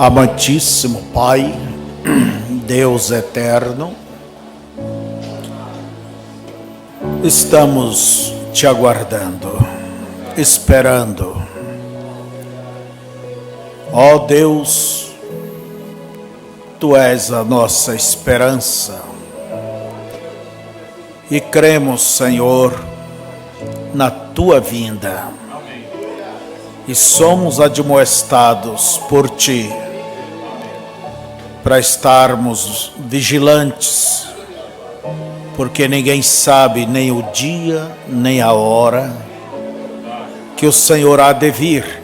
Amantíssimo Pai, Deus eterno, estamos te aguardando, esperando. Ó Deus, Tu és a nossa esperança e cremos, Senhor, na Tua vinda e somos admoestados por Ti para estarmos vigilantes, porque ninguém sabe nem o dia, nem a hora que o Senhor há de vir.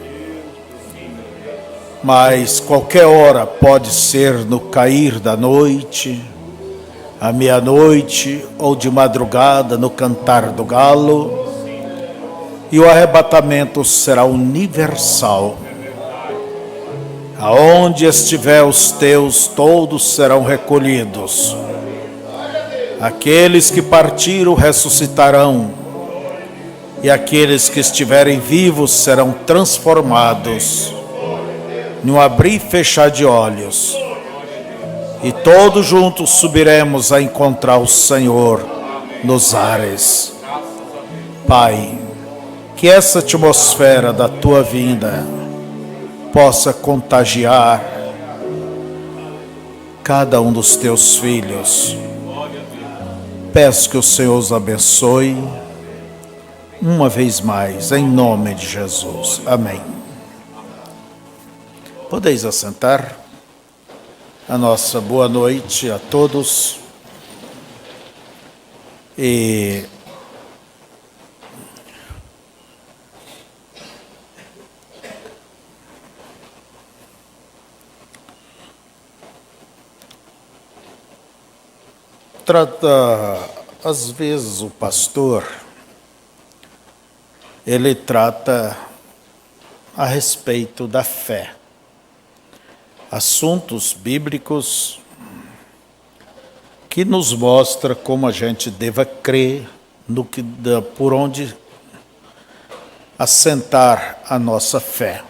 Mas qualquer hora pode ser no cair da noite, à meia-noite ou de madrugada, no cantar do galo, e o arrebatamento será universal. Aonde estiver os teus, todos serão recolhidos. Aqueles que partiram ressuscitarão, e aqueles que estiverem vivos serão transformados num abrir e fechar de olhos. E todos juntos subiremos a encontrar o Senhor nos ares. Pai, que essa atmosfera da Tua vinda possa contagiar cada um dos Teus filhos. Peço que o Senhor os abençoe uma vez mais, em nome de Jesus. Amém. Podeis assentar. A nossa boa noite a todos. E às vezes o pastor, ele trata a respeito da fé, assuntos bíblicos que nos mostra como a gente deva crer por onde assentar a nossa fé.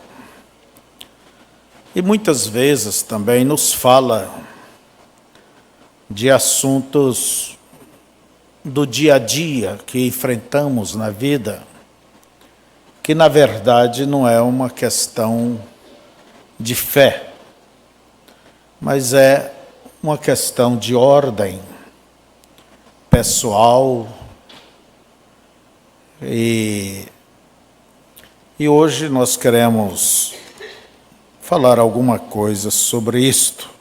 E muitas vezes também nos fala de assuntos do dia a dia que enfrentamos na vida, que na verdade não é uma questão de fé, mas é uma questão de ordem pessoal. E hoje nós queremos falar alguma coisa sobre isto.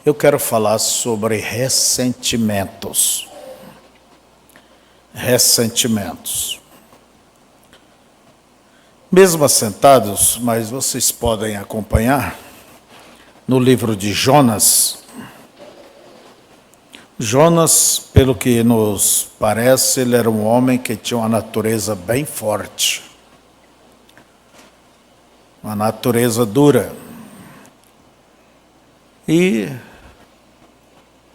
Eu quero falar sobre ressentimentos. Ressentimentos. Mesmo assentados, mas vocês podem acompanhar, no livro de Jonas. Jonas, pelo que nos parece, ele era um homem que tinha uma natureza bem forte. Uma natureza dura. E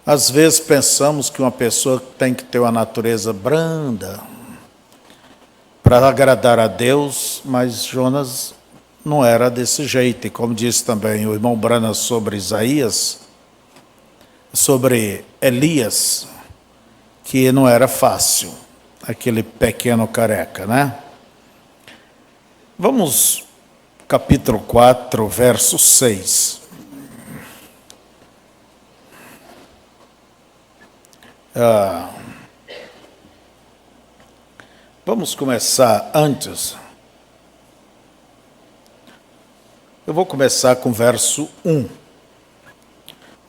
às vezes pensamos que uma pessoa tem que ter uma natureza branda para agradar a Deus, mas Jonas não era desse jeito. E como disse também o irmão Brana sobre Isaías, sobre Elias, que não era fácil, aquele pequeno careca, né? Vamos, capítulo 4, verso 6. Vamos começar antes. Eu vou começar com o verso 1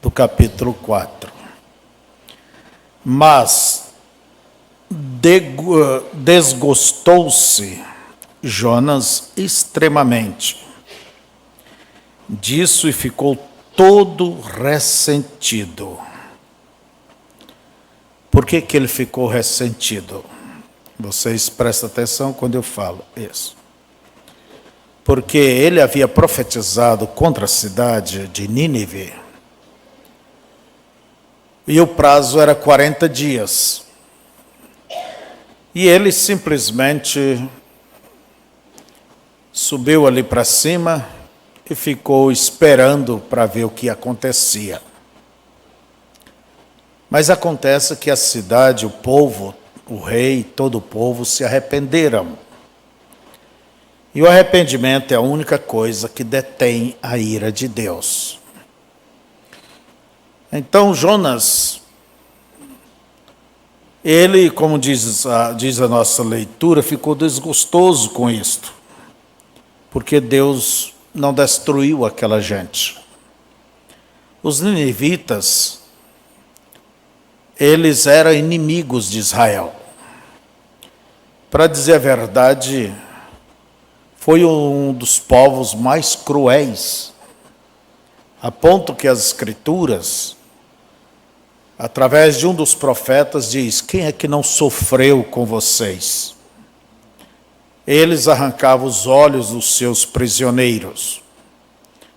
do capítulo 4. Mas desgostou-se Jonas extremamente disso e ficou todo ressentido. Por que ele ficou ressentido? Vocês prestem atenção quando eu falo isso. Porque ele havia profetizado contra a cidade de Nínive. E o prazo era 40 dias. E ele simplesmente subiu ali para cima e ficou esperando para ver o que acontecia. Mas acontece que a cidade, o povo, o rei, todo o povo se arrependeram. E o arrependimento é a única coisa que detém a ira de Deus. Então Jonas, ele, como diz a nossa leitura, ficou desgostoso com isto, porque Deus não destruiu aquela gente. Os ninivitas, eles eram inimigos de Israel. Para dizer a verdade, foi um dos povos mais cruéis, a ponto que as Escrituras, através de um dos profetas, diz: quem é que não sofreu com vocês? Eles arrancavam os olhos dos seus prisioneiros,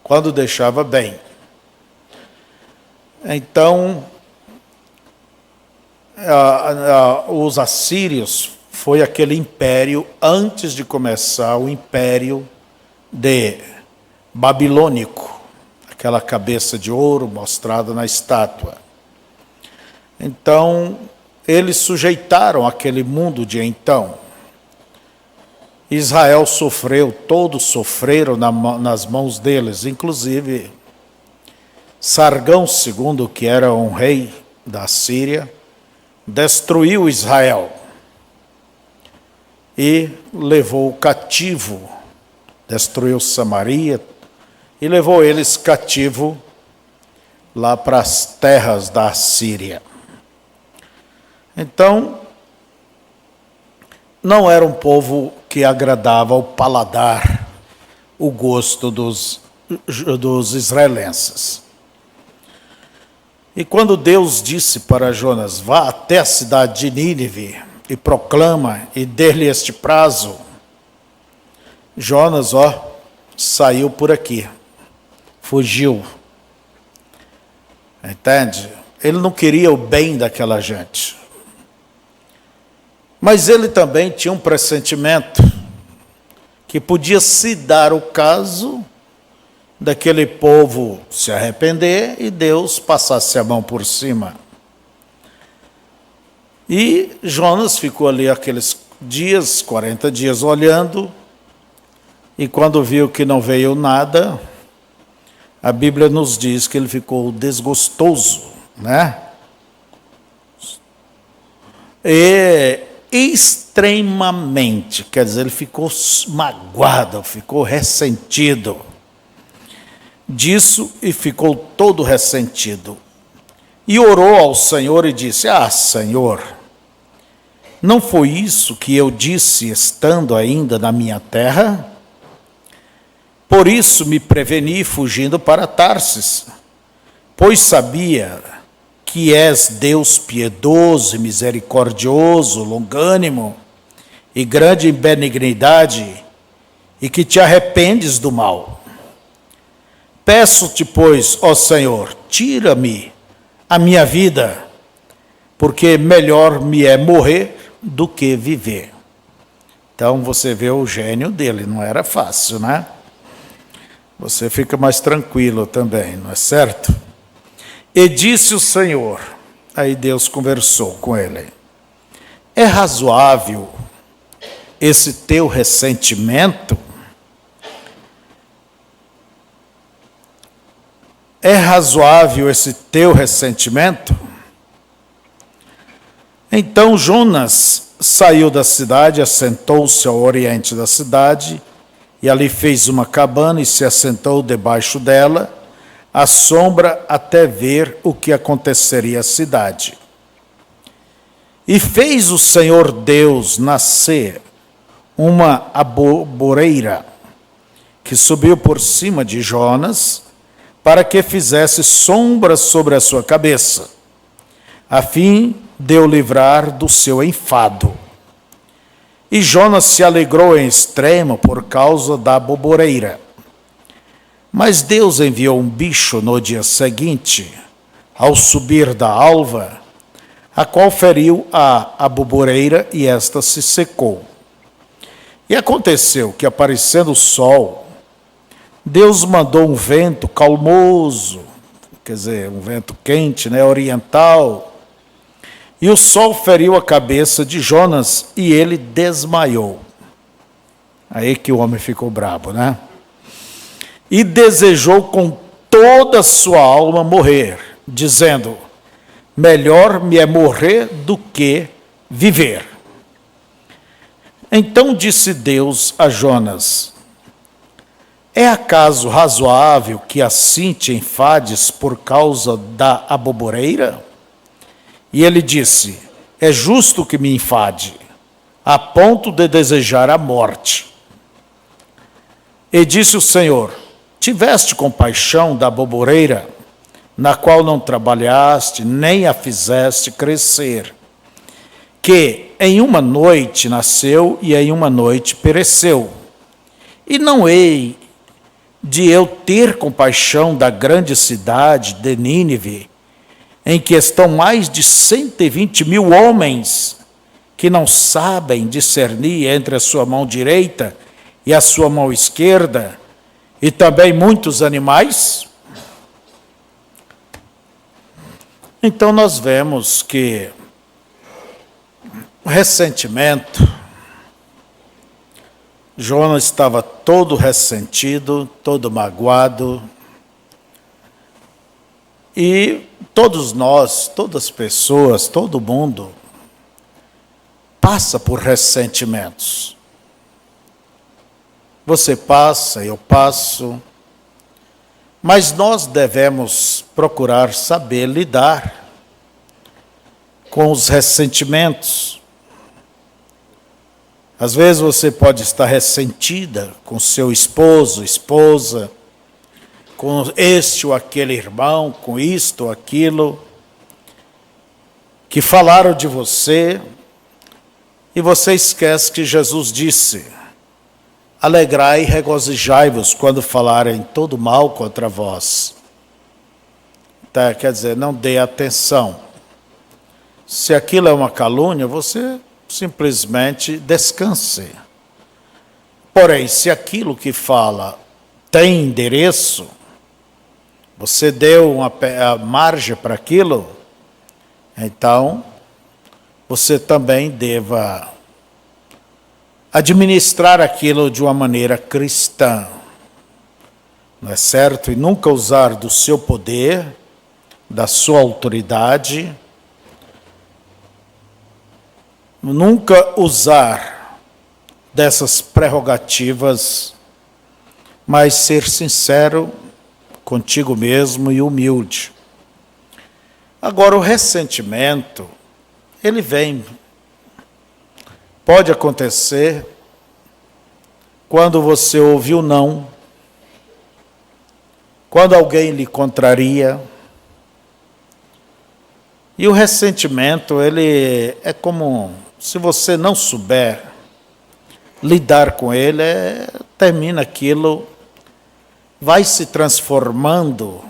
quando deixava bem. Então, os assírios foi aquele império antes de começar o império babilônico, aquela cabeça de ouro mostrada na estátua. Então, eles sujeitaram aquele mundo de então. Israel sofreu, todos sofreram nas mãos deles, inclusive Sargão II, que era um rei da Síria, destruiu Israel e levou cativo, destruiu Samaria e levou eles cativo lá para as terras da Síria. Então, não era um povo que agradava ao paladar, o gosto dos israelenses. E quando Deus disse para Jonas: vá até a cidade de Nínive e proclama e dê-lhe este prazo, Jonas, saiu por aqui, fugiu. Entende? Ele não queria o bem daquela gente. Mas ele também tinha um pressentimento que podia se dar o caso daquele povo se arrepender e Deus passasse a mão por cima. E Jonas ficou ali aqueles dias, 40 dias olhando, e quando viu que não veio nada, a Bíblia nos diz que ele ficou desgostoso, né? E extremamente, quer dizer, ele ficou magoado, ficou ressentido disso e ficou todo ressentido. E orou ao Senhor e disse: Senhor, não foi isso que eu disse estando ainda na minha terra? Por isso me preveni fugindo para Tarsis, pois sabia que és Deus piedoso e misericordioso, longânimo e grande em benignidade, e que te arrependes do mal. Peço-te, pois, ó Senhor, tira-me a minha vida, porque melhor me é morrer do que viver. Então você vê o gênio dele, não era fácil, né? Você fica mais tranquilo também, não é certo? E disse o Senhor, aí Deus conversou com ele: é razoável esse teu ressentimento? É razoável esse teu ressentimento? Então Jonas saiu da cidade, assentou-se ao oriente da cidade, e ali fez uma cabana e se assentou debaixo dela, à sombra, até ver o que aconteceria à cidade. E fez o Senhor Deus nascer uma aboboreira que subiu por cima de Jonas, para que fizesse sombra sobre a sua cabeça, a fim de o livrar do seu enfado. E Jonas se alegrou em extremo por causa da aboboreira. Mas Deus enviou um bicho no dia seguinte, ao subir da alva, a qual feriu a aboboreira, e esta se secou. E aconteceu que, aparecendo o sol, Deus mandou um vento calmoso, quer dizer, um vento quente, né, oriental, e o sol feriu a cabeça de Jonas e ele desmaiou. Aí que o homem ficou bravo, né? E desejou com toda a sua alma morrer, dizendo: melhor me é morrer do que viver. Então disse Deus a Jonas: é acaso razoável que assim te enfades por causa da aboboreira? E ele disse: é justo que me enfade, a ponto de desejar a morte. E disse o Senhor: tiveste compaixão da aboboreira, na qual não trabalhaste, nem a fizeste crescer, que em uma noite nasceu e em uma noite pereceu. E não hei de eu ter compaixão da grande cidade de Nínive, em que estão mais de 120.000 homens, que não sabem discernir entre a sua mão direita e a sua mão esquerda, e também muitos animais? Então nós vemos que o ressentimento, Jonas estava todo ressentido, todo magoado, e todos nós, todas as pessoas, todo mundo passa por ressentimentos. Você passa, eu passo, mas nós devemos procurar saber lidar com os ressentimentos. Às vezes você pode estar ressentida com seu esposo, esposa, com este ou aquele irmão, com isto ou aquilo, que falaram de você, e você esquece que Jesus disse: alegrai e regozijai-vos quando falarem todo mal contra vós. Tá, quer dizer, não dê atenção. Se aquilo é uma calúnia, você simplesmente descanse. Porém, se aquilo que fala tem endereço, você deu uma margem para aquilo, então você também deva administrar aquilo de uma maneira cristã, não é certo? E nunca usar do seu poder, da sua autoridade, nunca usar dessas prerrogativas, mas ser sincero contigo mesmo e humilde. Agora, o ressentimento, ele vem. Pode acontecer quando você ouve o não, quando alguém lhe contraria. E o ressentimento, ele é como, se você não souber lidar com ele, termina aquilo, vai se transformando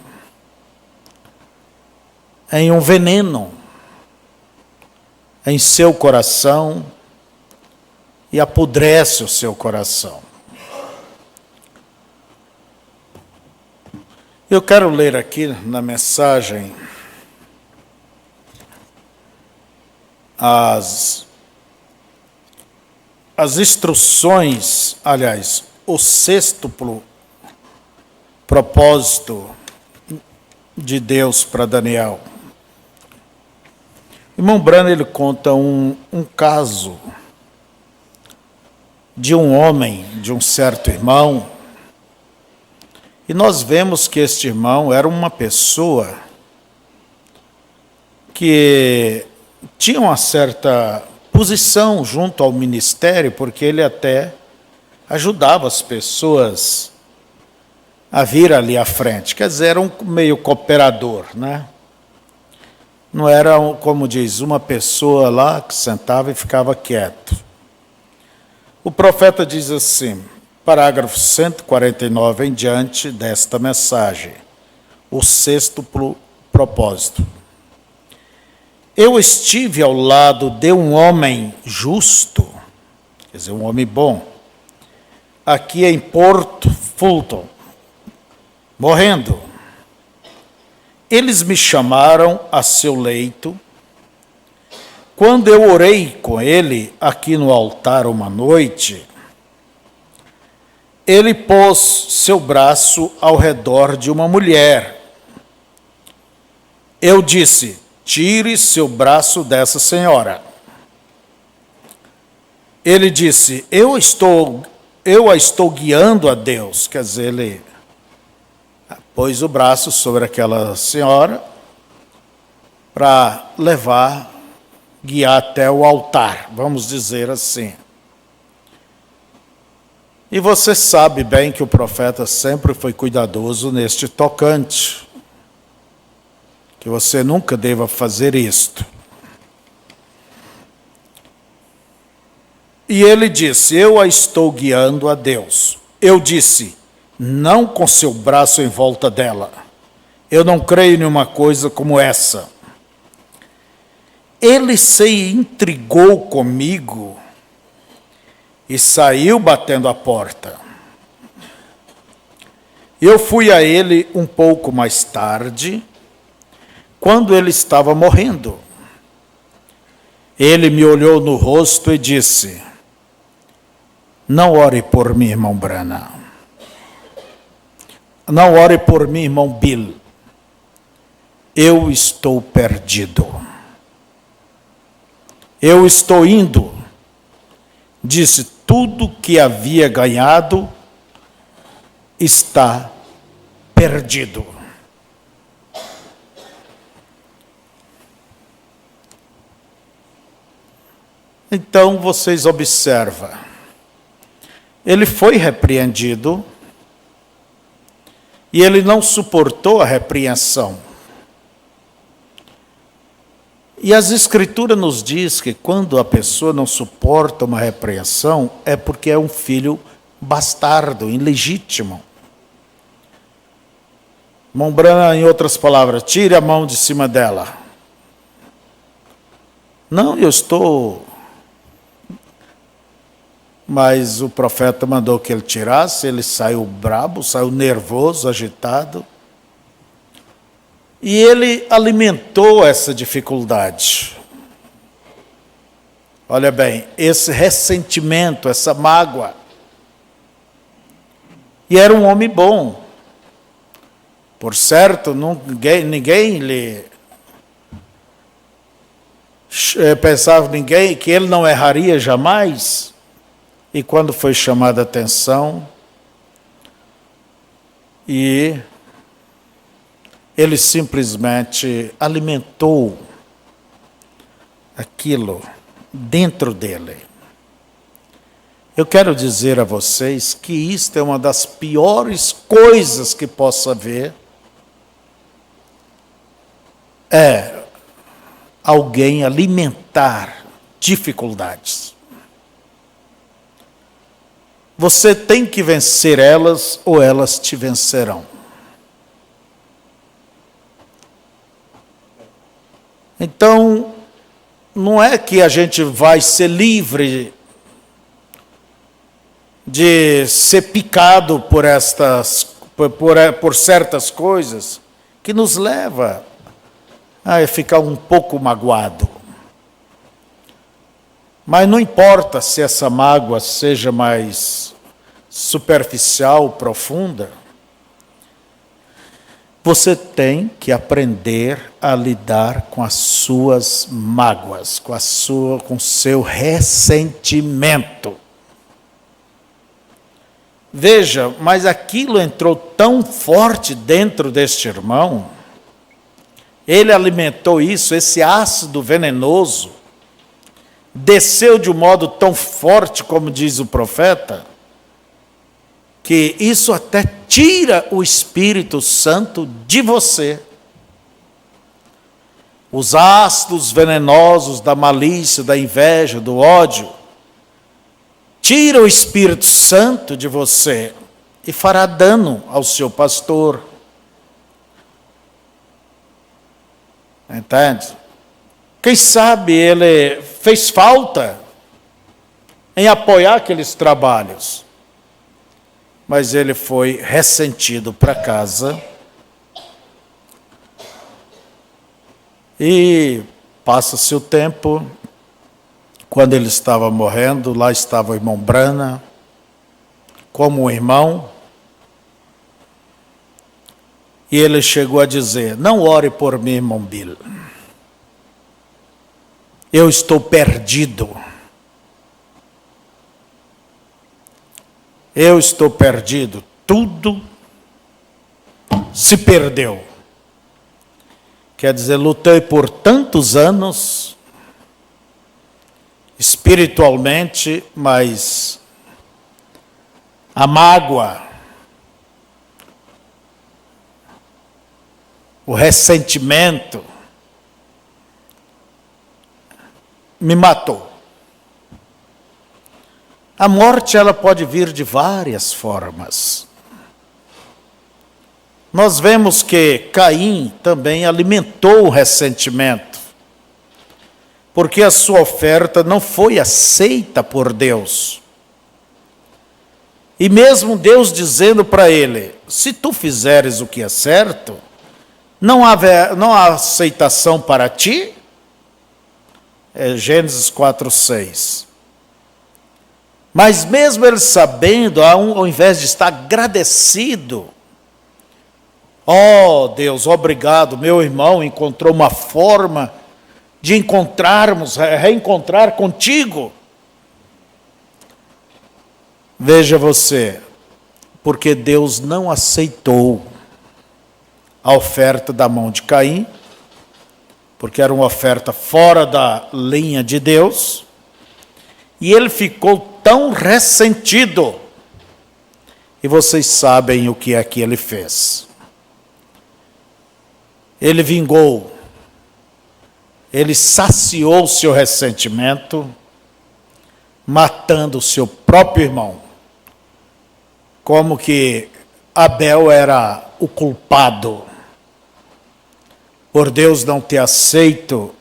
em um veneno em seu coração, e apodrece o seu coração. Eu quero ler aqui na mensagem as instruções, aliás, o sextuplo propósito de Deus para Daniel. Irmão Branham, ele conta um caso de um homem, de um certo irmão, e nós vemos que este irmão era uma pessoa que tinha uma certa posição junto ao ministério, porque ele até ajudava as pessoas a vir ali à frente. Quer dizer, era um meio cooperador, né? Não era, como diz, uma pessoa lá que sentava e ficava quieto. O profeta diz assim, parágrafo 149 em diante desta mensagem, o sextuplo propósito. Eu estive ao lado de um homem justo, quer dizer, um homem bom, aqui em Port Fulton, morrendo. Eles me chamaram a seu leito. Quando eu orei com ele aqui no altar uma noite, ele pôs seu braço ao redor de uma mulher. Eu disse: tire seu braço dessa senhora. Ele disse: eu a estou guiando a Deus. Quer dizer, ele pôs o braço sobre aquela senhora para guiar até o altar, vamos dizer assim. E você sabe bem que o profeta sempre foi cuidadoso neste tocante, que você nunca deva fazer isto. E ele disse: eu a estou guiando a Deus. Eu disse: não com seu braço em volta dela. Eu não creio em uma coisa como essa. Ele se intrigou comigo e saiu batendo a porta. Eu fui a ele um pouco mais tarde, quando ele estava morrendo. Ele me olhou no rosto e disse: não ore por mim, irmão Branham. Não ore por mim, irmão Bill. Eu estou perdido. Eu estou indo. Disse: tudo que havia ganhado está perdido. Então vocês observam. Ele foi repreendido e ele não suportou a repreensão. E as Escrituras nos diz que quando a pessoa não suporta uma repreensão, é porque é um filho bastardo, ilegítimo. Irmão Branham, em outras palavras, tire a mão de cima dela. Não, eu estou... Mas o profeta mandou que ele tirasse, ele saiu brabo, saiu nervoso, agitado. E ele alimentou essa dificuldade. Olha bem, esse ressentimento, essa mágoa. E era um homem bom. Por certo, ninguém lhe pensava que ele não erraria jamais. E quando foi chamada a atenção, e ele simplesmente alimentou aquilo dentro dele. Eu quero dizer a vocês que isto é uma das piores coisas que possa haver, é alguém alimentar dificuldades. Você tem que vencer elas ou elas te vencerão. Então, não é que a gente vai ser livre de ser picado por certas coisas que nos leva a ficar um pouco magoado. Mas não importa se essa mágoa seja mais superficial, profunda, você tem que aprender a lidar com as suas mágoas, com o seu ressentimento. Veja, mas aquilo entrou tão forte dentro deste irmão, ele alimentou isso, esse ácido venenoso, desceu de um modo tão forte, como diz o profeta, que isso até tira o Espírito Santo de você. Os ácidos venenosos da malícia, da inveja, do ódio, tira o Espírito Santo de você e fará dano ao seu pastor. Entende? Quem sabe ele fez falta em apoiar aqueles trabalhos. mas ele foi ressentido para casa. E passa-se o tempo, quando ele estava morrendo, lá estava o irmão Brana, como um irmão, e ele chegou a dizer: não ore por mim, irmão Bill, eu estou perdido. Eu estou perdido, tudo se perdeu. Quer dizer, lutei por tantos anos, espiritualmente, mas a mágoa, o ressentimento, me matou. A morte, ela pode vir de várias formas. Nós vemos que Caim também alimentou o ressentimento, porque a sua oferta não foi aceita por Deus. E mesmo Deus dizendo para ele: se tu fizeres o que é certo, não há aceitação para ti. É Gênesis 4:6. Mas mesmo ele sabendo, ao invés de estar agradecido, oh Deus, obrigado, meu irmão encontrou uma forma de reencontrar contigo. Veja você, porque Deus não aceitou a oferta da mão de Caim, porque era uma oferta fora da linha de Deus, e ele ficou tão ressentido. E vocês sabem o que é que ele fez. Ele vingou, ele saciou seu ressentimento, matando o seu próprio irmão. Como que Abel era o culpado, por Deus não ter aceito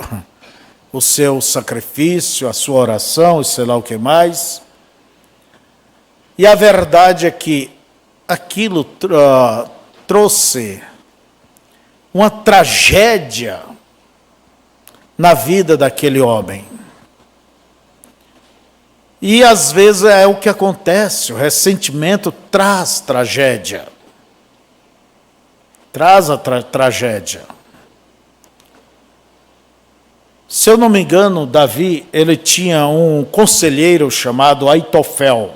o seu sacrifício, a sua oração e sei lá o que mais. E a verdade é que aquilo trouxe uma tragédia na vida daquele homem. E às vezes é o que acontece, o ressentimento traz tragédia. Traz a tragédia. Se eu não me engano, Davi, ele tinha um conselheiro chamado Aitofel.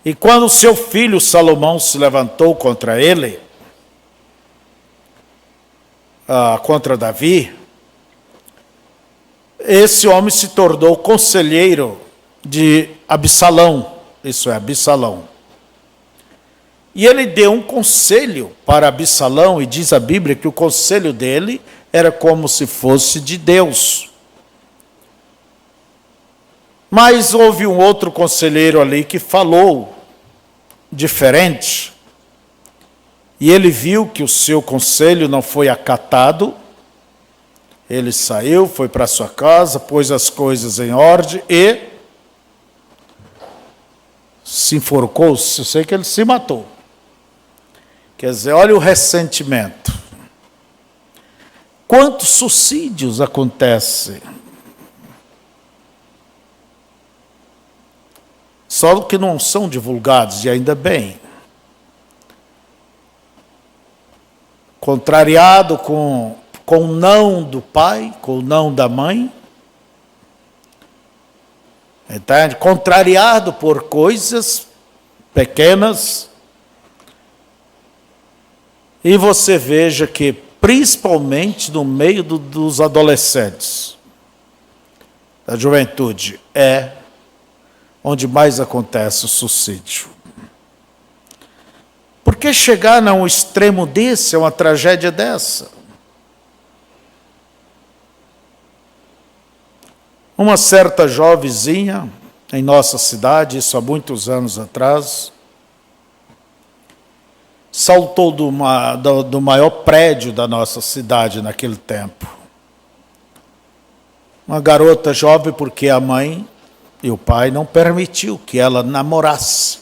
E quando seu filho Salomão se levantou contra ele, contra Davi, esse homem se tornou conselheiro de Absalão, isso é, Absalão. E ele deu um conselho para Absalão, e diz a Bíblia que o conselho dele era como se fosse de Deus. Mas houve um outro conselheiro ali que falou diferente, e ele viu que o seu conselho não foi acatado. Ele saiu, foi para sua casa, pôs as coisas em ordem e se enforcou. Eu sei que ele se matou. Quer dizer, olha o ressentimento. Quantos suicídios acontecem? Só que não são divulgados, e ainda bem. Contrariado com o não do pai, com o não da mãe. Entende? Contrariado por coisas pequenas. E você veja que, principalmente no meio dos adolescentes, da juventude, é onde mais acontece o suicídio. Por que chegar a um extremo desse, a uma tragédia dessa? Uma certa jovenzinha em nossa cidade, isso há muitos anos atrás, saltou do maior prédio da nossa cidade naquele tempo. Uma garota jovem, porque a mãe e o pai não permitiu que ela namorasse.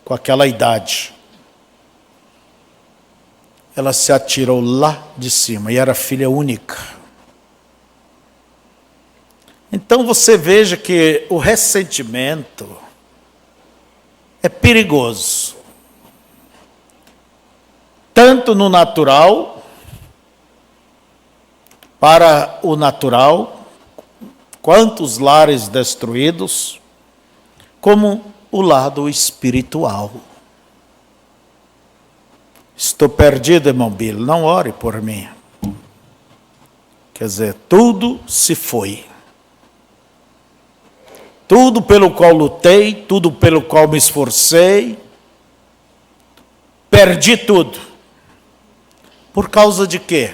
com aquela idade. Ela se atirou lá de cima e era filha única. Então você veja que o ressentimento é perigoso. Tanto no natural, para o natural, quanto os lares destruídos, como o lado espiritual. Estou perdido, irmão Billy, não ore por mim. Quer dizer, tudo se foi. Tudo pelo qual lutei, tudo pelo qual me esforcei, perdi tudo. Por causa de quê?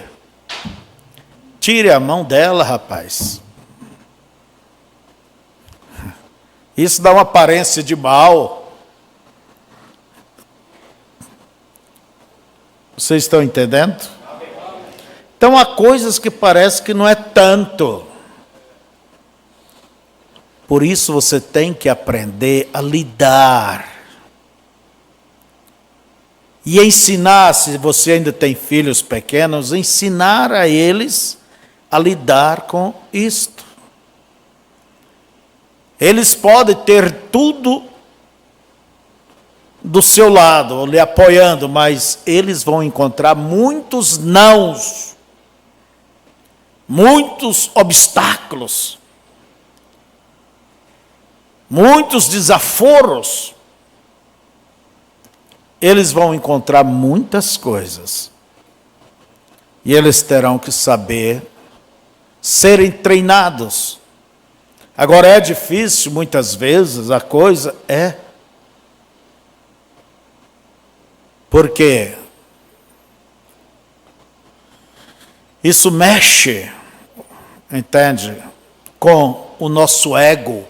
Tire a mão dela, rapaz. Isso dá uma aparência de mal. Vocês estão entendendo? Então há coisas que parece que não é tanto. Por isso você tem que aprender a lidar. E ensinar, se você ainda tem filhos pequenos, ensinar a eles a lidar com isto. Eles podem ter tudo do seu lado, lhe apoiando, mas eles vão encontrar muitos nãos, muitos obstáculos, muitos desaforos. Eles vão encontrar muitas coisas. E eles terão que saber serem treinados. Agora é difícil, muitas vezes, a coisa é. Porque isso mexe, entende, com o nosso ego,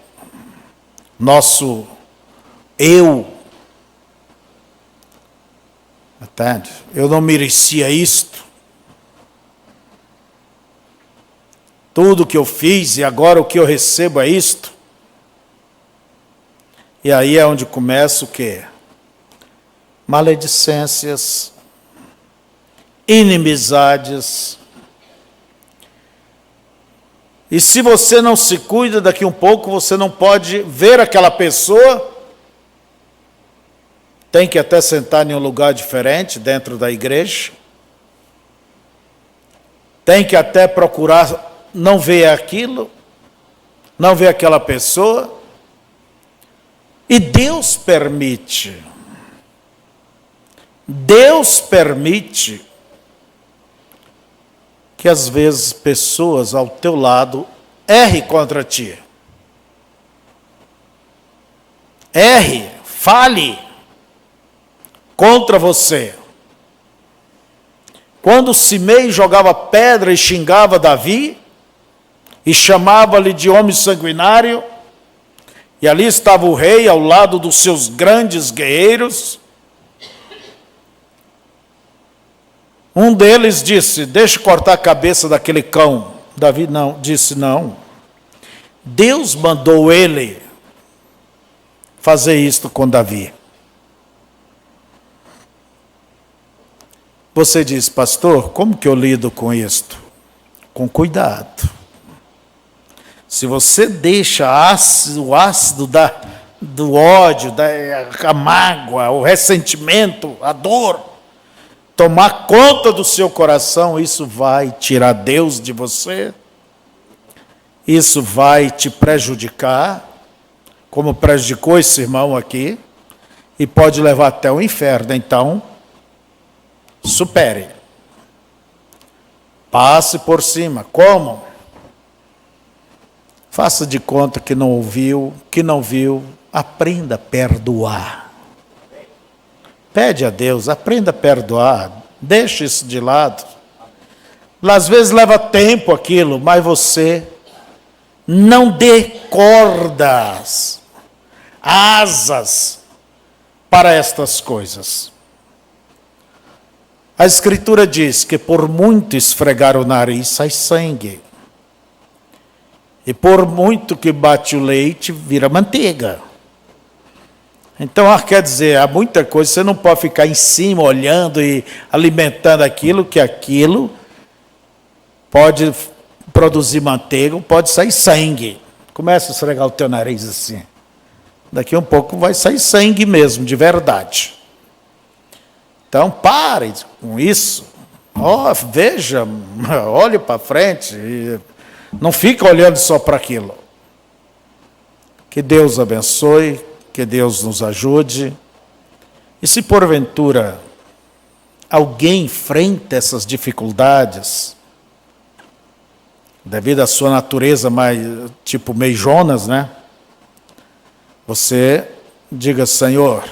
nosso eu. Entende? Eu não merecia isto. Tudo que eu fiz e agora o que eu recebo é isto. E aí é onde começa o quê? Maledicências, inimizades. E se você não se cuida, daqui um pouco você não pode ver aquela pessoa. Tem que até sentar em um lugar diferente dentro da igreja. Tem que até procurar não ver aquilo, não ver aquela pessoa. E Deus permite. Deus permite que às vezes pessoas ao teu lado errem contra ti. Erre, fale contra você. Quando Simei jogava pedra e xingava Davi, e chamava-lhe de homem sanguinário, e ali estava o rei ao lado dos seus grandes guerreiros, um deles disse: deixa eu cortar a cabeça daquele cão. Davi não, disse não. Deus mandou ele fazer isto com Davi. Você diz: pastor, como que eu lido com isto? Com cuidado. Se você deixa o ácido do ódio, a mágoa, o ressentimento, a dor, tomar conta do seu coração, isso vai tirar Deus de você, isso vai te prejudicar, como prejudicou esse irmão aqui, e pode levar até o inferno. Então, supere. Passe por cima. Como? Faça de conta que não ouviu, que não viu. Aprenda a perdoar. Pede a Deus, aprenda a perdoar. Deixe isso de lado. Às vezes leva tempo aquilo, mas você não dê cordas, asas para estas coisas. A Escritura diz que por muito esfregar o nariz sai sangue. E por muito que bate o leite, vira manteiga. Então, quer dizer, há muita coisa, você não pode ficar em cima olhando e alimentando aquilo, que aquilo pode produzir manteiga, pode sair sangue. Começa a esfregar o teu nariz assim. Daqui a um pouco vai sair sangue mesmo, de verdade. Então, pare com isso. Veja, olhe para frente. Não fica olhando só para aquilo. Que Deus abençoe, que Deus nos ajude. E se porventura alguém enfrenta essas dificuldades, devido à sua natureza mais, tipo meio Jonas, né? Você diga, Senhor,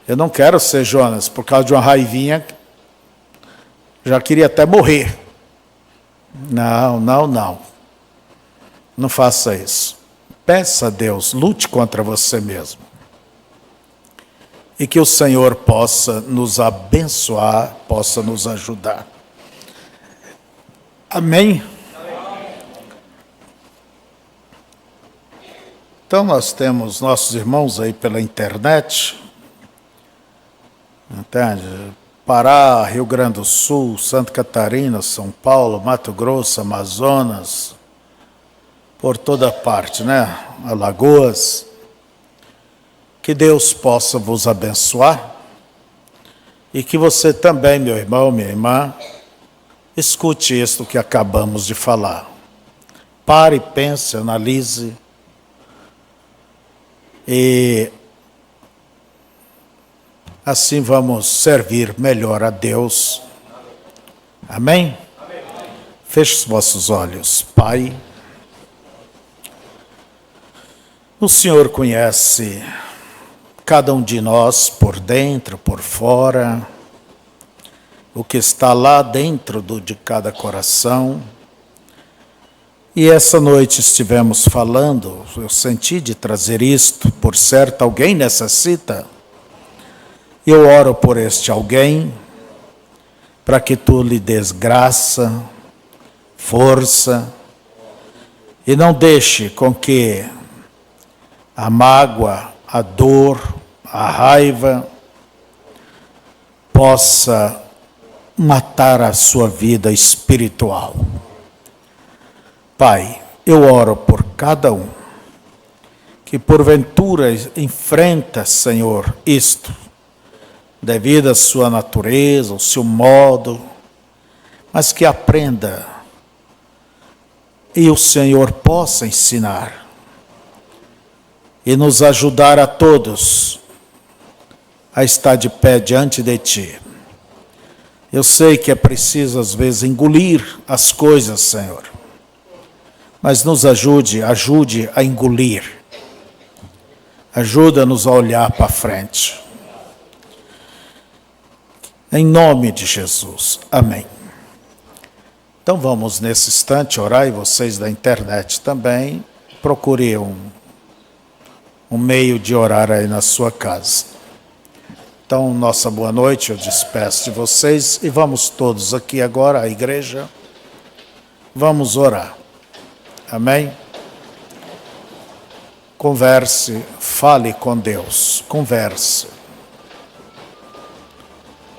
eu não quero ser Jonas, por causa de uma raivinha, já queria até morrer. Não. Não faça isso. Peça a Deus, lute contra você mesmo. E que o Senhor possa nos abençoar, possa nos ajudar. Amém? Então nós temos nossos irmãos aí pela internet, entende? Pará, Rio Grande do Sul, Santa Catarina, São Paulo, Mato Grosso, Amazonas, por toda parte, né? Alagoas. Que Deus possa vos abençoar e que você também, meu irmão, minha irmã, escute isto que acabamos de falar. Pare, pense, analise e assim vamos servir melhor a Deus. Amém? Feche os vossos olhos. Pai, o Senhor conhece cada um de nós por dentro, por fora, o que está lá dentro de cada coração. E essa noite estivemos falando, eu senti de trazer isto, por certo alguém necessita. Eu oro por este alguém, para que tu lhe des graça, força, e não deixe com que a mágoa, a dor, a raiva possa matar a sua vida espiritual. Pai, eu oro por cada um que porventura enfrenta, Senhor, isto, devido à sua natureza, ao seu modo, mas que aprenda e o Senhor possa ensinar e nos ajudar a todos a estar de pé diante de Ti. Eu sei que é preciso às vezes engolir as coisas, Senhor, mas nos ajude a engolir. Ajuda-nos a olhar para frente. Em nome de Jesus. Amém. Então vamos nesse instante orar, e vocês da internet também, procure um meio de orar aí na sua casa. Então, nossa boa noite, eu despeço de vocês e vamos todos aqui agora, a igreja, vamos orar. Amém? Converse, fale com Deus, converse.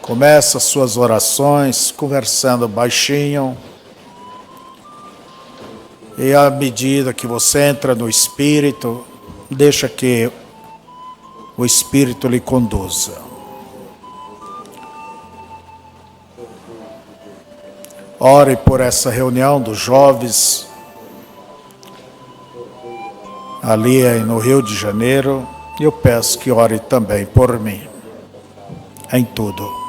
Comece as suas orações conversando baixinho. E à medida que você entra no Espírito, deixa que o Espírito lhe conduza. Ore por essa reunião dos jovens ali no Rio de Janeiro. E eu peço que ore também por mim, em tudo.